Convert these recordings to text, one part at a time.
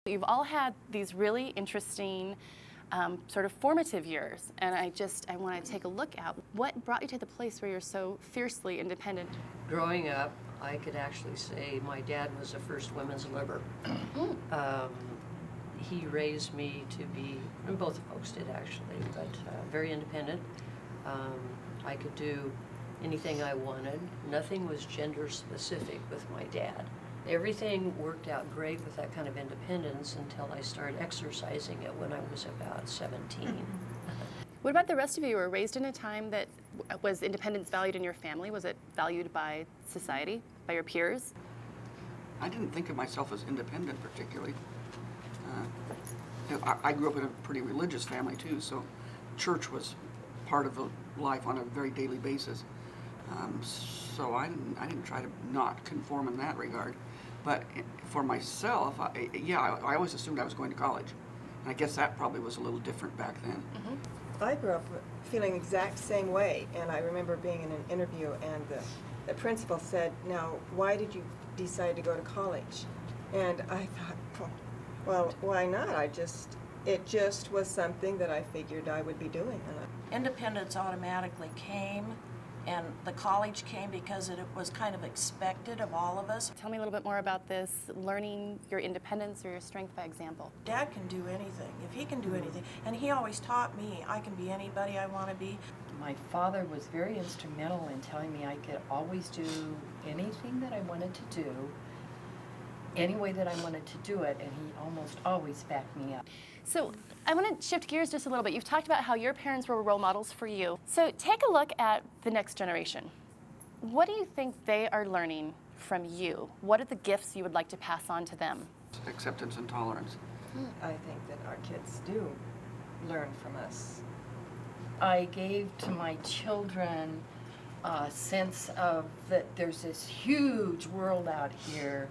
You've all had these really interesting sort of formative years, and I want to take a look at what brought you to the place where you're so fiercely independent. Growing up, I could actually say my dad was the first women's liber. He raised me to be, and both folks did actually, but very independent. I could do anything I wanted. Nothing was gender specific with my dad. Everything worked out great with that kind of independence until I started exercising it when I was about 17. What about the rest of you? You were raised in a time that was independence valued in your family? Was it valued by society, by your peers? I didn't think of myself as independent particularly. I grew up in a pretty religious family too, so church was part of the life on a very daily basis. So I didn't try to not conform in that regard. But for myself, I always assumed I was going to college. And I guess that probably was a little different back then. Mm-hmm. I grew up feeling the exact same way, and I remember being in an interview and the principal said, "Now, why did you decide to go to college?" And I thought, well, why not? It just was something that I figured I would be doing. Independence automatically came, and the college came because it was kind of expected of all of us. Tell me a little bit more about this, learning your independence or your strength by example. Dad can do anything, if he can do anything, and he always taught me I can be anybody I want to be. My father was very instrumental in telling me I could always do anything that I wanted to do, any way that I wanted to do it, and he almost always backed me up. So I want to shift gears just a little bit. You've talked about how your parents were role models for you. So take a look at the next generation. What do you think they are learning from you? What are the gifts you would like to pass on to them? Acceptance and tolerance. I think that our kids do learn from us. I gave to my children a sense of that there's this huge world out here,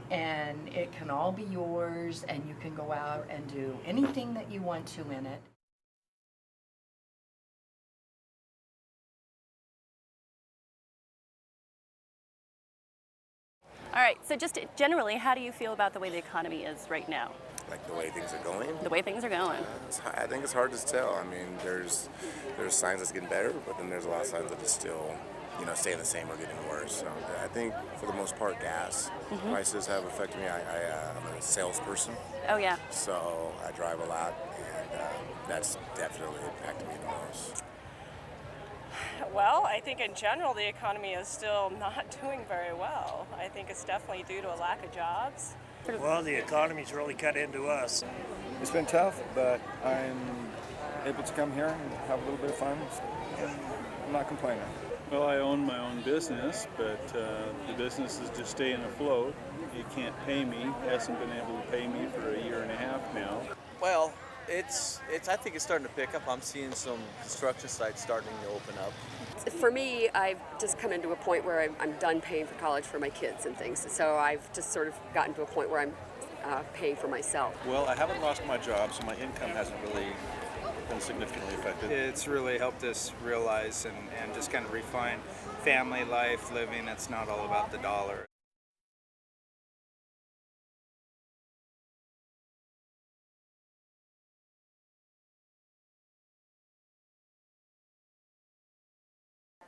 and it can all be yours, and you can go out and do anything that you want to in it. All right, so just generally, how do you feel about the way the economy is right now? Like the way things are going? The way things are going. I think it's hard to tell. I mean, there's signs that's getting better, but then there's a lot of signs that it's still, staying the same or getting worse. So I think for the most part, gas prices have affected me. I'm a salesperson. Oh yeah. So I drive a lot, and that's definitely impacted me the most. Well, I think in general the economy is still not doing very well. I think it's definitely due to a lack of jobs. Well, the economy's really cut into us. It's been tough, but I'm able to come here and have a little bit of fun, and I'm not complaining. Well, I own my own business, but the business is just staying afloat. He can't pay me, hasn't been able to pay me for a year and a half now. Well, I think it's starting to pick up. I'm seeing some construction sites starting to open up. For me, I've just come into a point where I'm done paying for college for my kids and things. So I've just sort of gotten to a point where I'm paying for myself. Well, I haven't lost my job, so my income hasn't really been significantly affected. It's really helped us realize and just kind of refine family life, living. It's not all about the dollar.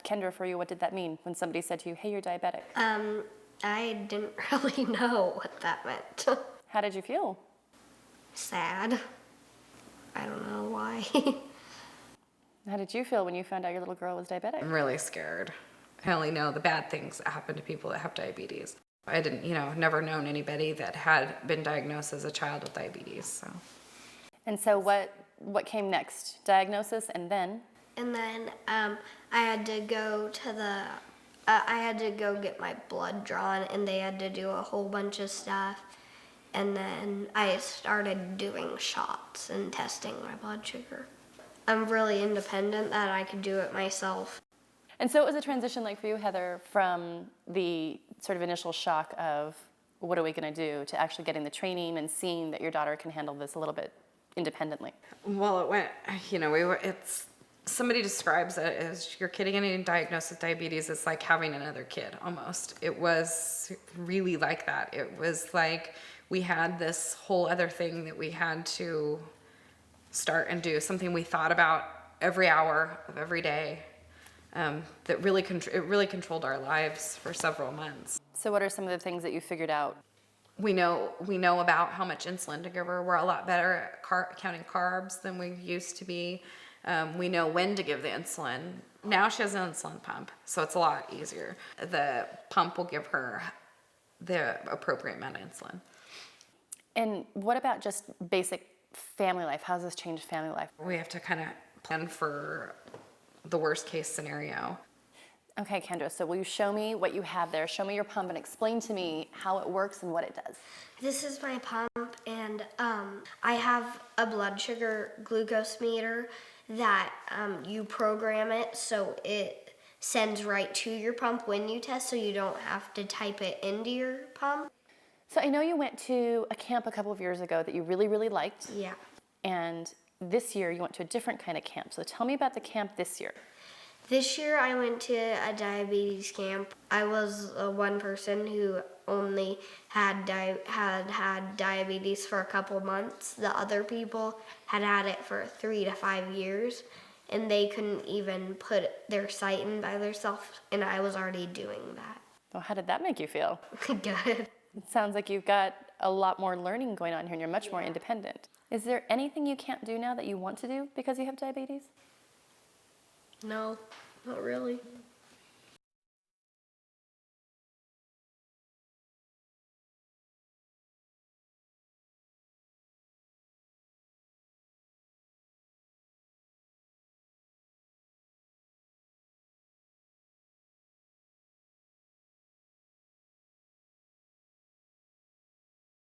Kendra, for you, what did that mean when somebody said to you, hey, you're diabetic? I didn't really know what that meant. How did you feel? Sad. I don't know why. How did you feel when you found out your little girl was diabetic? I'm really scared. I only know the bad things that happen to people that have diabetes. I didn't, never known anybody that had been diagnosed as a child with diabetes, so. And so what came next? Diagnosis and then? And then I had to go to I had to go get my blood drawn, and they had to do a whole bunch of stuff. And then I started doing shots and testing my blood sugar. I'm really independent that I could do it myself. And so what was the transition like for you, Heather, from the sort of initial shock of what are we going to do to actually getting the training and seeing that your daughter can handle this a little bit independently? Well, it went, somebody describes it as your kid getting diagnosed with diabetes is like having another kid almost. It was really like that. It was like we had this whole other thing that we had to start and do, something we thought about every hour of every day, that really it really controlled our lives for several months. So what are some of the things that you figured out? We know about how much insulin to give her. We're a lot better at counting carbs than we used to be. We know when to give the insulin. Now she has an insulin pump, so it's a lot easier. The pump will give her the appropriate amount of insulin. And what about just basic family life? How does this change family life? We have to kind of plan for the worst case scenario. Okay, Kendra, so will you show me what you have there? Show me your pump and explain to me how it works and what it does. This is my pump, and I have a blood sugar glucose meter that you program it so it sends right to your pump when you test, so you don't have to type it into your pump. So I know you went to a camp a couple of years ago that you really, really liked. Yeah. And this year you went to a different kind of camp. So tell me about the camp this year. This year I went to a diabetes camp. I was one person who only had diabetes for a couple months. The other people had it for 3 to 5 years, and they couldn't even put their sight in by themselves, and I was already doing that. Well, how did that make you feel? Good. It sounds like you've got a lot more learning going on here and you're much more independent. Is there anything you can't do now that you want to do because you have diabetes? No, not really.